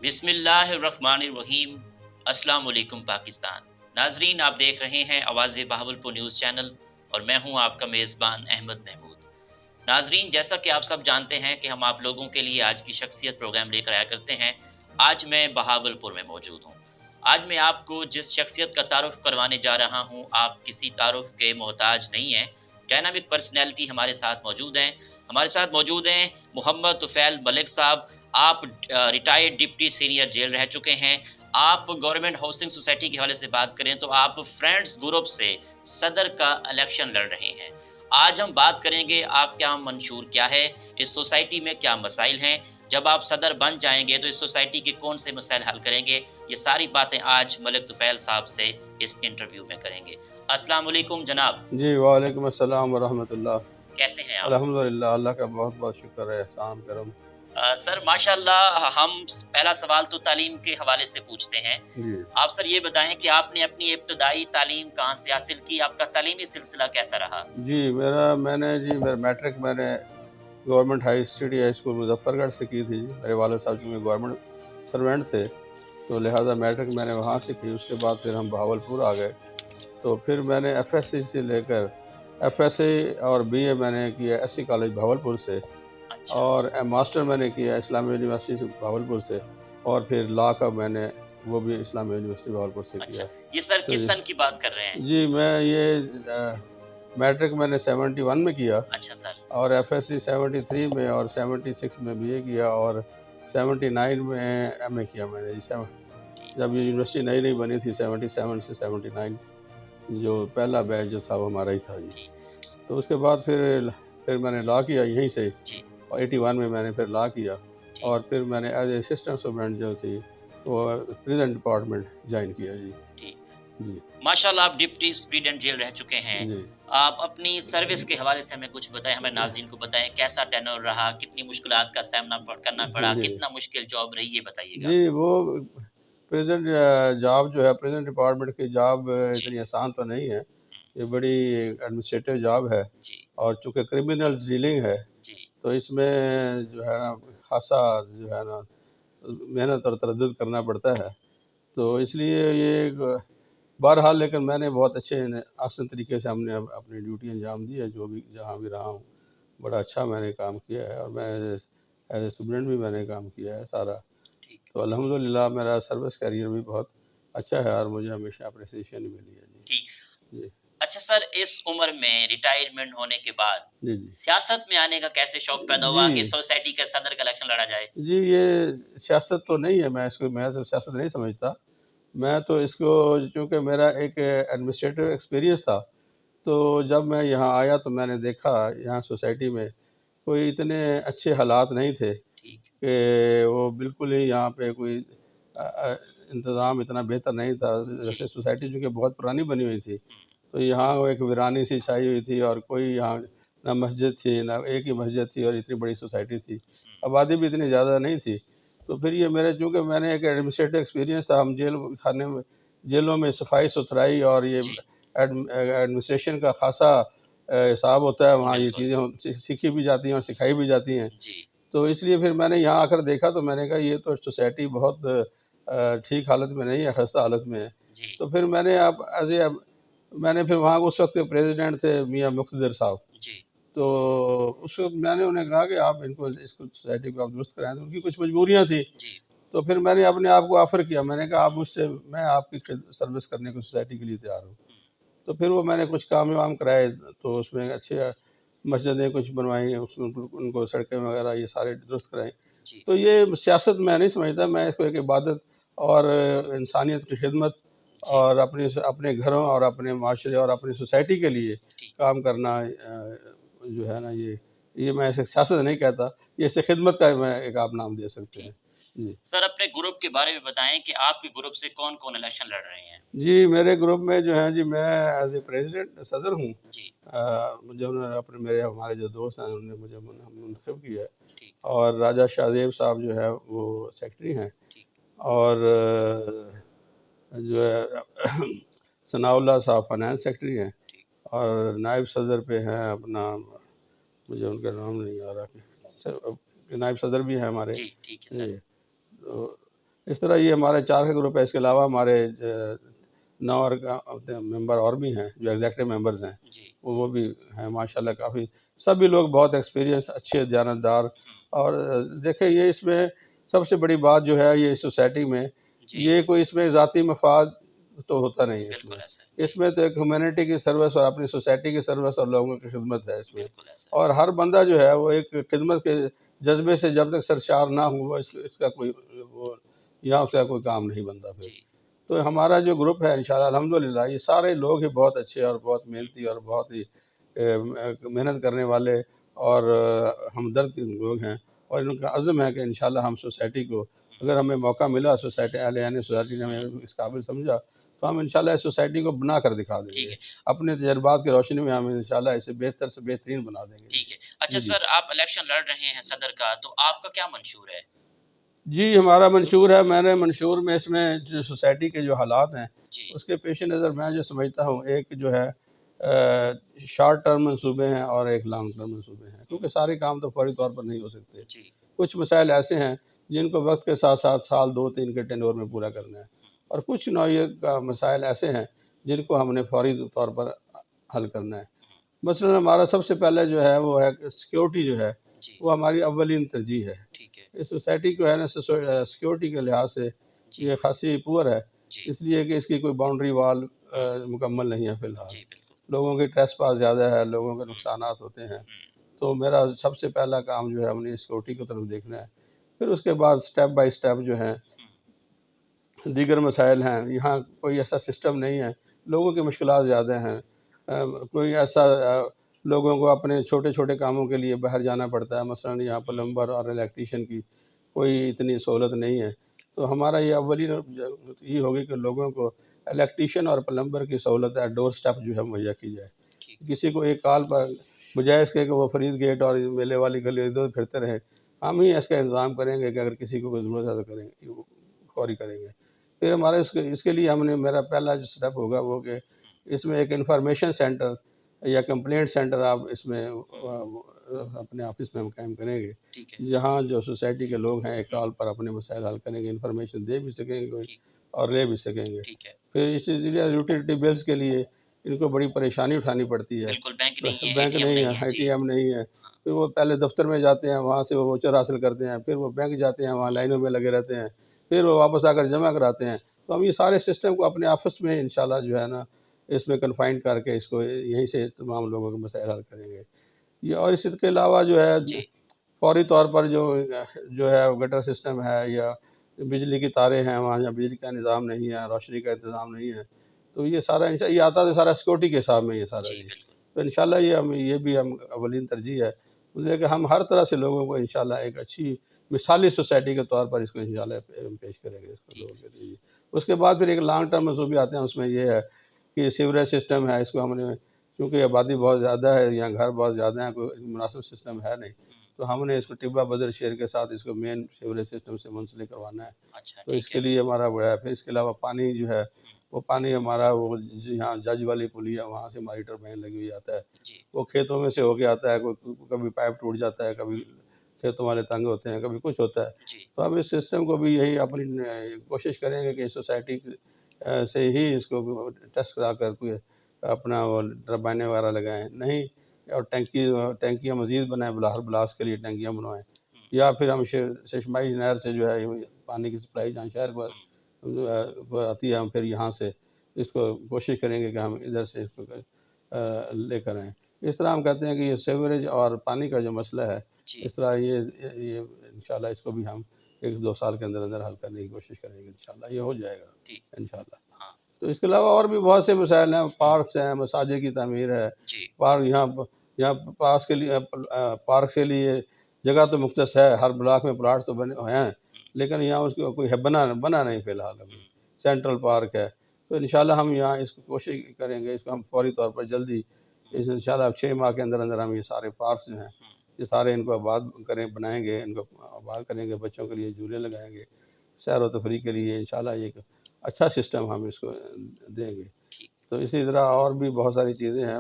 بسم اللہ الرحمن الرحیم۔ السلام علیکم پاکستان۔ ناظرین، آپ دیکھ رہے ہیں آواز بہاولپور نیوز چینل اور میں ہوں آپ کا میزبان احمد محمود۔ ناظرین، جیسا کہ آپ سب جانتے ہیں کہ ہم آپ لوگوں کے لیے آج کی شخصیت پروگرام لے کر آیا کرتے ہیں، آج میں بہاولپور میں موجود ہوں۔ آج میں آپ کو جس شخصیت کا تعارف کروانے جا رہا ہوں، آپ کسی تعارف کے محتاج نہیں ہیں۔ ڈائنامک پرسنالٹی ہمارے ساتھ موجود ہیں۔ ہمارے ساتھ موجود ہیں محمد طفیل ملک صاحب۔ آپ ریٹائرڈ ڈپٹی سینئر جیل رہ چکے ہیں۔ آپ گورنمنٹ ہاؤسنگ سوسائٹی کے حوالے سے بات کریں تو آپ فرینڈز گروپ سے صدر کا الیکشن لڑ رہے ہیں۔ آج ہم بات کریں گے آپ کا منشور کیا ہے، اس سوسائٹی میں کیا مسائل ہیں، جب آپ صدر بن جائیں گے تو اس سوسائٹی کے کون سے مسائل حل کریں گے، یہ ساری باتیں آج ملک طفیل صاحب سے اس انٹرویو میں کریں گے۔ السلام علیکم جناب۔ جی وعلیکم السلام ورحمۃ اللہ۔ کیسے ہیں آپ؟ الحمدللہ، اللہ کا بہت بہت شکر ہے، احسان کرم۔ سر ماشاء اللہ، ہم پہلا سوال تو تعلیم کے حوالے سے پوچھتے ہیں۔ جی آپ سر یہ بتائیں کہ آپ نے اپنی ابتدائی تعلیم کہاں سے حاصل کی، آپ کا تعلیمی سلسلہ کیسا رہا؟ جی میرا میٹرک میں نے government high study high school Muzaffar گڑھ سے کی تھی۔ میرے والد صاحب چونکہ گورنمنٹ سروینٹ تھے تو لہٰذا میٹرک میں نے وہاں سے کی۔ اس کے بعد پھر ہم بہاولپور آ گئے، تو پھر میں نے ایف ایس سی سے لے کر ایف ایس سی اور بی اے میں نے کیا ایس سی کالج بہاولپور سے، اچھا اور ماسٹر میں نے کیا اسلامیہ یونیورسٹی سے بہاولپور سے، اور پھر لا کا میں نے وہ بھی اسلامیہ یونیورسٹی بہاولپور سے اچھا، کیا۔ یہ سر تو کس سن کی بات کر رہے ہیں؟ جی میں یہ میٹرک میں نے 71 میں کیا، اچھا سر۔ اور ایف ایس سی 73 میں، اور 76 میں بی اے کیا، اور 79 میں ایم اے کیا میں نے۔ جب یہ یونیورسٹی نئی بنی تھی 77 سے 79، جو پہلا بیچ جو تھا وہ ہمارا ہی تھا جی۔ تو اس کے بعد پھر میں نے لا کیا یہیں سے، اور 81 میں نے پھر لا کیا، اور پھر میں نے ایز اے اسسٹنٹ سپرنٹینڈنٹ جو تھی وہ پریزن ڈپارٹمنٹ جوائن کیا جی۔ جی ماشاء اللہ، آپ ڈپٹی سپرنٹینڈنٹ جیل رہ چکے ہیں۔ جی آپ اپنی سروس کے حوالے سے ہمیں کچھ بتائیں، ہمیں ناظرین کو بتائیں کیسا ٹینور رہا، کتنی مشکلات کا سامنا کرنا پڑا، جی کتنا مشکل جاب رہی، یہ بتائیے گا۔ جی وہ پریزنٹ جاب جو ہے، پریزنٹ ڈپارٹمنٹ کی جاب اتنی آسان تو نہیں ہے، یہ بڑی ایڈمنسٹریٹو جاب ہے، اور چونکہ کرمنلز ڈیلنگ ہے تو اس میں جو ہے نا خاصا جو ہے نا محنت اور تردد کرنا پڑتا ہے۔ تو اس لیے یہ بہرحال، لیکن میں نے بہت اچھے آسان طریقے سے ہم نے اپنی ڈیوٹی انجام دی ہے، جو بھی جہاں بھی رہا ہوں بڑا اچھا میں نے کام کیا ہے، اور میں ایز اے اسٹوڈنٹ بھی میں نے کام کیا ہے سارا۔ تو الحمدللہ میرا سروس کیریئر بھی بہت اچھا ہے، اور مجھے ہمیشہ اپریسیشن ملی ہے جی۔ جی اچھا سر، اس عمر میں ریٹائرمنٹ ہونے کے بعد جی سیاست میں آنے کا کیسے شوق پیدا ہوا کہ سوسائٹی کا صدر کا الیکشن لڑا جائے؟ جی یہ سیاست تو نہیں ہے، میں صرف سیاست نہیں سمجھتا، میں تو اس کو چونکہ میرا ایک ایڈمنسٹریٹو ایکسپیرینس تھا، تو جب میں یہاں آیا تو میں نے دیکھا یہاں سوسائٹی میں کوئی اتنے اچھے حالات نہیں تھے کہ وہ بالکل ہی یہاں پہ کوئی انتظام اتنا بہتر نہیں تھا۔ جیسے سوسائٹی جو کہ بہت پرانی بنی ہوئی تھی، تو یہاں وہ ایک ویرانی سی چھائی ہوئی تھی، اور کوئی یہاں نہ مسجد تھی، نہ ایک ہی مسجد تھی، اور اتنی بڑی سوسائٹی تھی، آبادی بھی اتنی زیادہ نہیں تھی۔ تو پھر یہ چونکہ میں نے ایک ایڈمنسٹریٹو ایکسپیرینس تھا، ہم جیلوں میں صفائی ستھرائی اور یہ ایڈمنسٹریشن کا خاصا حساب ہوتا ہے، وہاں یہ چیزیں سیکھی بھی جاتی ہیں اور سکھائی بھی جاتی ہیں۔ تو اس لیے پھر میں نے یہاں آ کر دیکھا تو میں نے کہا یہ تو سوسائٹی بہت ٹھیک حالت میں نہیں ہے، خستہ حالت میں ہے۔ تو پھر میں نے پھر وہاں اس وقت کے پریزیڈنٹ تھے میاں مقتدر صاحب، تو اس وقت میں نے انہیں کہا کہ آپ اس سوسائٹی کو آپ درست کرائیں، تو ان کی کچھ مجبوریاں تھیں، تو پھر میں نے اپنے آپ کو آفر کیا، میں نے کہا آپ میں آپ کی سروس کرنے کو سوسائٹی کے لیے تیار ہوں۔ تو پھر وہ میں نے کچھ کام وام کرائے، تو اس میں اچھے مسجدیں کچھ بنوائیں، ان کو سڑکیں وغیرہ یہ سارے درست کرائیں۔ تو یہ سیاست میں نہیں سمجھتا، میں اس کو ایک عبادت اور انسانیت کی خدمت اور اپنے گھروں اور اپنے معاشرے اور اپنی سوسائٹی کے لیے کام کرنا جو ہے نا، یہ میں اسے سیاست نہیں کہتا، یہ اسے خدمت کا میں ایک آپ نام دے سکتے ہیں۔ جی سر، اپنے گروپ کے بارے میں بتائیں کہ آپ کے گروپ سے کون کون الیکشن لڑ رہے ہیں؟ جی میرے گروپ میں جو ہیں جی، میں ایز اے پریزیڈنٹ صدر ہوں، مجھے انہوں نے ہمارے جو دوست ہیں انہوں نے مجھے منتخب کیا ہے، اور راجہ شاہ زیب صاحب جو ہے وہ سیکرٹری ہیں، اور جو ہے ثناء اللہ صاحب فائنانس سیکرٹری ہیں، اور نائب صدر پہ ہیں اپنا، مجھے ان کا نام نہیں آ رہا، نائب صدر بھی ہیں ہمارے۔ تو اس طرح یہ ہمارے 4 کا گروپ ہے. اس کے علاوہ ہمارے 9 اور ممبر اور بھی ہیں جو ایگزیکٹو ممبرز ہیں. وہ بھی ہیں ماشاءاللہ کافی. سبھی لوگ بہت ایکسپیرینسڈ، اچھے، دیانتدار. اور دیکھیں یہ اس میں سب سے بڑی بات جو ہے یہ سوسائٹی میں یہ کوئی اس میں ذاتی مفاد تو ہوتا نہیں ہے. اس میں تو ایک ہیومینٹی کی سروس اور اپنی سوسائٹی کی سروس اور لوگوں کی خدمت ہے اس میں. اور ہر بندہ جو ہے وہ ایک خدمت کے جذبے سے جب تک سرشار نہ ہو اس کا کوئی وہ یہاں سے کوئی کام نہیں بنتا پھر. تو ہمارا جو گروپ ہے انشاءاللہ الحمدللہ یہ سارے لوگ ہی بہت اچھے اور بہت محنتی اور بہت ہی محنت کرنے والے اور ہمدرد لوگ ہیں. اور ان کا عزم ہے کہ انشاءاللہ ہم سوسائٹی کو اگر ہمیں موقع ملا، سوسائٹی اہل سوسائٹی نے ہمیں اس قابل سمجھا تو ہم انشاءاللہ اس سوسائٹی کو بنا کر دکھا دیں گے. اپنے تجربات کی روشنی میں ہم انشاءاللہ اسے بہتر سے بہترین بنا دیں گے. ٹھیک ہے. اچھا سر، آپ الیکشن لڑ رہے ہیں صدر کا، تو آپ کا کیا منشور ہے؟ جی ہمارا منشور ہے، میں نے منشور میں اس میں جو سوسائٹی کے جو حالات ہیں اس کے پیش نظر میں جو سمجھتا ہوں ایک جو ہے شارٹ ٹرم منصوبے ہیں اور ایک لانگ ٹرم منصوبے ہیں، کیونکہ سارے کام تو فوری طور پر نہیں ہو سکتے. کچھ مسائل ایسے ہیں جن کو وقت کے ساتھ ساتھ سال 2-3 کے ٹینور میں پورا کرنا ہے، اور کچھ نوعیت کا مسائل ایسے ہیں جن کو ہم نے فوری طور پر حل کرنا ہے. مثلا ہمارا سب سے پہلے جو ہے وہ ہے کہ سیکیورٹی جو ہے وہ ہماری اولین ترجیح ہے. اس سوسائٹی کو ہے نا سیکیورٹی کے لحاظ سے یہ خاصی پور ہے، اس لیے کہ اس کی کوئی باؤنڈری وال مکمل نہیں ہے فی الحال. لوگوں کی ٹریس پاس زیادہ ہے، لوگوں کے نقصانات ہوتے ہیں. تو میرا سب سے پہلا کام جو ہے ہم نے سیکیورٹی کی طرف دیکھنا ہے. پھر اس کے بعد سٹیپ بائی سٹیپ جو ہیں دیگر مسائل ہیں. یہاں کوئی ایسا سسٹم نہیں ہے، لوگوں کی مشکلات زیادہ ہیں. کوئی ایسا لوگوں کو اپنے چھوٹے چھوٹے کاموں کے لیے باہر جانا پڑتا ہے. مثلا یہاں پلمبر اور الیکٹریشین کی کوئی اتنی سہولت نہیں ہے. تو ہمارا یہ اولین یہ ہوگی کہ لوگوں کو الیکٹریشین اور پلمبر کی سہولت ہے ڈور سٹیپ جو ہے مہیا کی جائے. کسی کو ایک کال پر بجائے اس کے کہ وہ فرید گیٹ اور میلے والی گلی ادھر پھرتے رہے، ہم ہی اس کا انتظام کریں گے کہ اگر کسی کو کوئی ضرورت ہے تو کریں گے، فوری کریں گے. پھر ہمارا اس کے لیے ہم نے میرا پہلا جو سٹیپ ہوگا وہ کہ اس میں ایک انفارمیشن سینٹر یا کمپلینٹ سینٹر آپ اس میں اپنے آفس میں ہم قائم کریں گے، جہاں جو سوسائٹی کے لوگ ہیں ایک کال پر اپنے مسائل حل کریں گے، انفارمیشن دے بھی سکیں گے اور لے بھی سکیں گے. پھر اس لیے یوٹیلیٹی بلز کے لیے ان کو بڑی پریشانی اٹھانی پڑتی ہے. بینک نہیں ہے، اے ٹی ایم نہیں ہے. پھر وہ پہلے دفتر میں جاتے ہیں، وہاں سے وہ ووچر حاصل کرتے ہیں، پھر وہ بینک جاتے ہیں، وہاں لائنوں میں لگے رہتے ہیں، پھر وہ واپس آ کر جمع کراتے ہیں. تو ہم یہ سارے سسٹم کو اپنے آفس میں انشاءاللہ جو ہے نا اس میں کنفائن کر کے اس کو یہیں سے تمام لوگوں کے مسائل حل کریں گے. یہ اور اس کے علاوہ جو ہے فوری طور پر جو ہے گٹر سسٹم ہے یا بجلی کی تاریں ہیں، وہاں جہاں بجلی کا نظام نہیں ہے، روشنی کا انتظام نہیں ہے، تو یہ سارا یہ آتا ہے سارا سیکورٹی کے حساب میں یہ سارا. تو انشاءاللہ یہ بھی ہم اولین ترجیح ہے کہ ہم ہر طرح سے لوگوں کو انشاءاللہ ایک اچھی مثالی سوسائٹی کے طور پر اس کو انشاءاللہ پیش کریں گے اس کو لوگوں کے لیے. اس کے بعد پھر ایک لانگ ٹرم منصوبے آتے ہیں. اس میں یہ ہے کہ سیوریج سسٹم ہے، اس کو ہم نے چونکہ آبادی بہت زیادہ ہے، یہاں گھر بہت زیادہ ہیں، کوئی مناسب سسٹم ہے نہیں، تو ہم نے اس کو ٹبا بدر شہر کے ساتھ اس کو مین سیوریج سسٹم سے منسلک کروانا ہے. تو اس کے لیے ہمارا بڑا ہے. پھر اس کے علاوہ پانی جو ہے وہ پانی ہمارا وہ یہاں جج والی پلی ہے وہاں سے ہماری ٹربائن لگی ہوئی آتا ہے، وہ کھیتوں میں سے ہو کے آتا ہے. کبھی پائپ ٹوٹ جاتا ہے، کبھی کھیتوں والے تنگ ہوتے ہیں، کبھی کچھ ہوتا ہے. تو ہم اس سسٹم کو بھی یہی اپنی کوشش کریں گے کہ سوسائٹی سے ہی اس کو ٹیسٹ کرا کر کوئی اپنا وہ ٹربائنیں وغیرہ لگائیں نہیں، اور ٹینکیاں مزید بنائیں، ہر بلاس کے لیے ٹینکیاں بنوائیں. یا پھر ہم ششمائی نہر سے جو ہے پانی کی سپلائی جہاں شہر کو آتی ہے، ہم پھر یہاں سے اس کو کوشش کریں گے کہ ہم ادھر سے اس کو لے کر آئیں. اس طرح ہم کہتے ہیں کہ یہ سیوریج اور پانی کا جو مسئلہ ہے اس طرح یہ انشاءاللہ اس کو بھی ہم 1-2 سال کے اندر اندر حل کرنے کی کوشش کریں گے. انشاءاللہ یہ ہو جائے گا انشاءاللہ. تو اس کے علاوہ اور بھی بہت سے مسائل ہیں. پارکس ہیں، مساجد کی تعمیر ہے. پارک یہاں پارکس کے لیے جگہ تو مختص ہے، ہر بلاک میں پلاٹ تو بنے ہوئے ہیں، لیکن یہاں اس کو کوئی بنا نہیں فی الحال. ابھی سینٹرل پارک ہے. تو انشاءاللہ ہم یہاں اس کو کوشش کریں گے، اس کو ہم فوری طور پر جلدی انشاءاللہ 6 ماہ کے اندر اندر ہم یہ سارے پارکس جو ہیں یہ سارے ان کو آباد بنائیں گے، ان کو آباد کریں گے، بچوں کے لیے جھولے لگائیں گے، سیر و تفریح کے لیے انشاءاللہ یہ ایک اچھا سسٹم ہم اس کو دیں گے. تو اسی طرح اور بھی بہت ساری چیزیں ہیں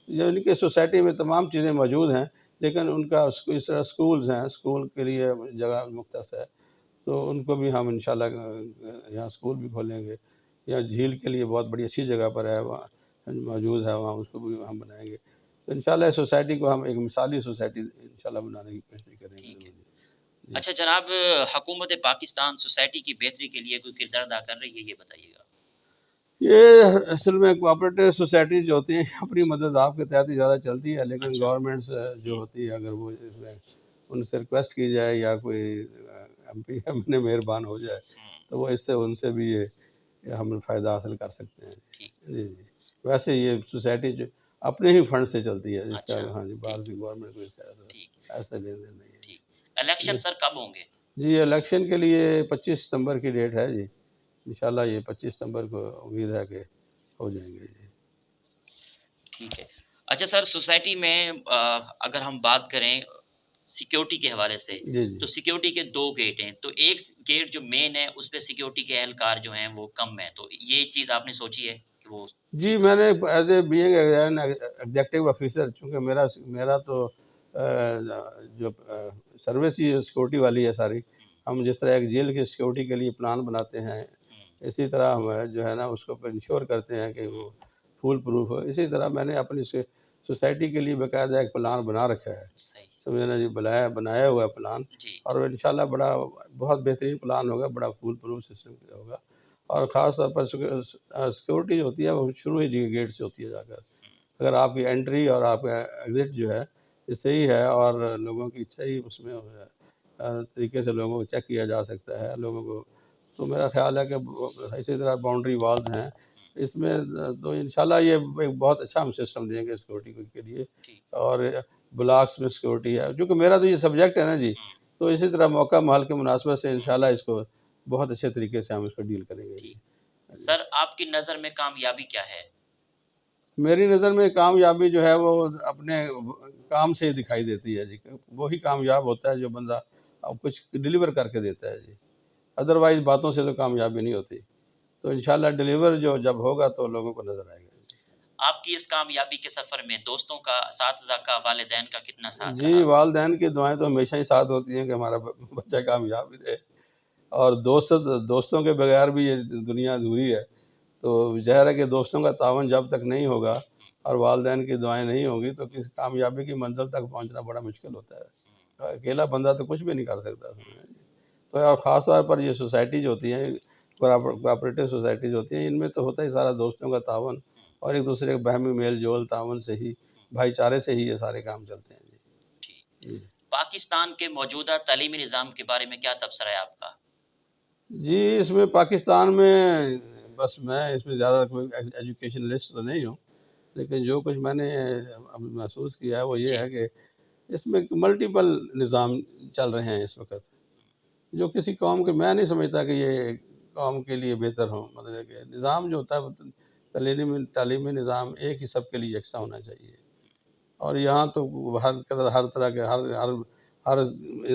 جو ان کے سوسائٹی میں تمام چیزیں موجود ہیں، لیکن ان کا اس طرح سکولز ہیں، سکول کے لیے جگہ مختص ہے. تو ان کو بھی ہم انشاءاللہ یہاں اسکول بھی کھولیں گے. یہاں جھیل کے لیے بہت بڑی اچھی جگہ پر ہے، وہاں موجود ہے، وہاں اس کو بھی ہم بنائیں گے. تو انشاءاللہ اس سوسائٹی کو ہم ایک مثالی سوسائٹی انشاءاللہ بنانے کی کوشش کریں گے. ٹھیک ہے. جی. اچھا جناب، حکومت پاکستان سوسائٹی کی بہتری کے لیے کوئی کردار ادا کر رہی ہے، یہ بتائیے گا. یہ اصل میں کوآپریٹو سوسائٹی جو ہوتی ہیں اپنی مدد آپ کے تحت ہی زیادہ چلتی ہے، لیکن اچھا. گورنمنٹس جو ہوتی ہے اگر وہ اس میں ان سے ریکویسٹ کی جائے یا کوئی ایم پی اپنے مہربان ہو جائے تو وہ اس سے ان سے بھی یہ ہم فائدہ حاصل کر سکتے ہیں. ٹھیک. جی جی. ویسے یہ سوسائٹی جو اپنے ہی فنڈ سے چلتی ہے، اس کا اچھا. ہاں جی باہر ٹھیک سے گورنمنٹ کو اس کا ٹھیک ایسا لین دین نہیں ہے. ٹھیک. الیکشن سر کب ہوں گے؟ جی الیکشن کے لیے 25 ستمبر کی ڈیٹ ہے جی. انشاءاللہ یہ 25 ستمبر کو امید ہے کہ ہو جائیں گے جی. ٹھیک ہے. اچھا سر، سوسائٹی میں اگر ہم بات کریں سیکیورٹی کے حوالے سے، جی جی تو سیکیورٹی کے 2 گیٹ ہیں، تو ایک گیٹ جو مین ہے اس پہ سیکیورٹی کے اہلکار جو ہیں وہ کم ہیں، تو یہ چیز آپ نے سوچی ہے کہ وہ جی میں نے as a being executive officer, چونکہ میرا تو جو سروس ہی سیکورٹی والی ہے ساری. ہم جس طرح ایک جیل کی سیکورٹی کے لیے پلان بناتے ہیں، اسی طرح ہم جو ہے نا اس کو انشور کرتے ہیں کہ وہ فول پروف ہو. اسی طرح میں نے اپنی سوسائٹی کے لیے باقاعدہ ایک پلان بنا رکھا ہے. صحیح. سمجھنا جی، بنایا ہوا ہے پلان، جی. اور انشاءاللہ بہت بہترین پلان ہوگا، بڑا فول پروف سسٹم ہوگا. اور خاص طور پر سیکورٹی جو ہوتی ہے وہ شروع ہی گیٹ سے ہوتی ہے جا کر. اگر آپ کی انٹری اور آپ کا ایگزٹ جو ہے یہ صحیح ہے اور لوگوں کی صحیح اس میں طریقے سے لوگوں کو چیک کیا جا سکتا ہے لوگوں کو، تو میرا خیال ہے کہ اسی طرح باؤنڈری والز ہیں اس میں، تو انشاءاللہ یہ ایک بہت اچھا ہم سسٹم دیں گے سیکورٹی کے لیے. اور بلاکس میں سیکورٹی ہے، کیونکہ میرا تو یہ سبجیکٹ ہے نا جی، تو اسی طرح موقع محل کے مناسبت سے انشاءاللہ اس کو بہت اچھے طریقے سے ہم اس کو ڈیل کریں گے. ٹھیک. سر آپ کی نظر میں کامیابی کیا ہے؟ میری نظر میں کامیابی جو ہے وہ اپنے کام سے ہی دکھائی دیتی ہے جی. وہی کامیاب ہوتا ہے جو بندہ کچھ ڈیلیور کر کے دیتا ہے جی. ادروائز باتوں سے تو کامیابی نہیں ہوتی. تو انشاءاللہ ڈیلیور جب ہوگا تو لوگوں کو نظر آئے گا. آپ کی اس کامیابی کے سفر میں دوستوں کا، اساتذہ کا، والدین کا کتنا ساتھ جی رہا؟ والدین کی دعائیں تو ہمیشہ ہی ساتھ ہوتی ہیں کہ ہمارا بچہ کامیاب ہی رہے، اور دوستوں کے بغیر بھی یہ دنیا ادھوری ہے. تو ظاہر ہے کہ دوستوں کا تعاون جب تک نہیں ہوگا اور والدین کی دعائیں نہیں ہوں گی تو کسی کامیابی کی منزل تک پہنچنا بڑا مشکل ہوتا ہے. اکیلا بندہ تو کچھ بھی نہیں کر سکتا. تو اور خاص طور پر یہ سوسائٹیز ہوتی ہیں، کوآپریٹو سوسائٹیز ہوتی ہیں، ان میں تو ہوتا ہی سارا دوستوں کا تعاون اور ایک دوسرے کے باہمی میل جول تعاون سے ہی، بھائی چارے سے ہی یہ سارے کام چلتے ہیں. جی پاکستان کے موجودہ تعلیمی نظام کے بارے میں کیا تبصرہ ہے آپ کا؟ جی اس میں پاکستان میں بس میں اس میں زیادہ کوئی ایجوکیشنلسٹ تو نہیں ہوں، لیکن جو کچھ میں نے محسوس کیا ہے وہ یہ ہے کہ اس میں ملٹیپل نظام چل رہے ہیں اس وقت، جو کسی قوم کے میں نہیں سمجھتا کہ یہ قوم کے لیے بہتر ہوں. مطلب کہ نظام جو ہوتا ہے تعلیمی نظام ایک ہی سب کے لیے یکساں ہونا چاہیے. اور یہاں تو ہر طرح کے ہر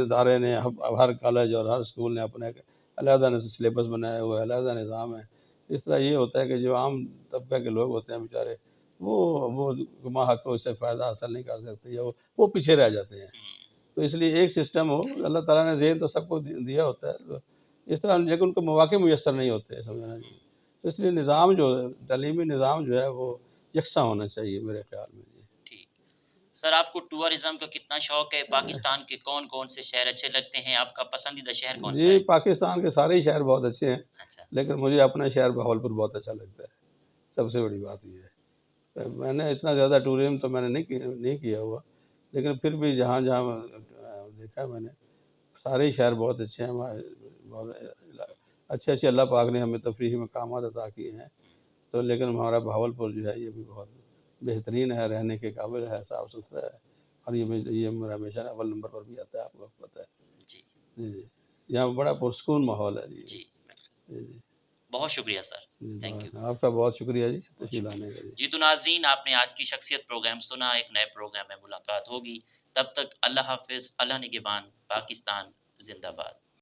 ادارے نے، ہر کالج اور ہر اسکول نے اپنا ایک علیحدہ سلیبس بنایا ہوا ہے، علیحدہ نظام ہے. اس طرح یہ ہوتا ہے کہ جو عام طبقہ کے لوگ ہوتے ہیں بیچارے وہ ماحق اس سے فائدہ حاصل نہیں کر سکتے یا وہ پیچھے رہ جاتے ہیں. تو اس لیے ایک سسٹم ہو، اللہ تعالیٰ نے ذہن تو سب کو دیا ہوتا ہے، تو اس طرح لیکن ان کو مواقع میسر نہیں ہوتے سمجھنا جی. تو اس لیے نظام جو تعلیمی نظام جو ہے وہ یکساں ہونا چاہیے میرے خیال میں. ٹھیک. سر آپ کو ٹورازم کا کتنا شوق ہے؟ پاکستان کے کون کون سے شہر اچھے لگتے ہیں؟ آپ کا پسندیدہ شہر کون سا ہے؟ جی پاکستان کے سارے ہی شہر بہت اچھے ہیں، اچھا. لیکن مجھے اپنا شہر بہاولپور بہت اچھا لگتا ہے. سب سے بڑی بات یہ ہے میں نے اتنا زیادہ ٹورزم تو میں نے نہیں کیا ہوا، لیکن پھر بھی جہاں دیکھا میں نے سارے ہی شہر بہت اچھے ہیں. بہت اچھے اللہ پاک نے ہمیں تفریحی مقامات عطا کیے ہیں. تو لیکن ہمارا بہاولپور جو ہے یہ بھی بہت بہترین ہے، رہنے کے قابل ہے، صاف ستھرا ہے، اور یہ میرا ہمیشہ اول نمبر پر بھی آتا ہے، آپ کو پتہ ہے. جی جی یہاں بڑا پرسکون ماحول ہے. جی جی بہت شکریہ سر. Thank you. آپ کا بہت شکریہ جی تشریف لانے کا. جی تو ناظرین، آپ نے آج کی شخصیت پروگرام سنا. ایک نئے پروگرام میں ملاقات ہوگی. تب تک اللہ حافظ. اللہ نگہبان. پاکستان زندہ باد.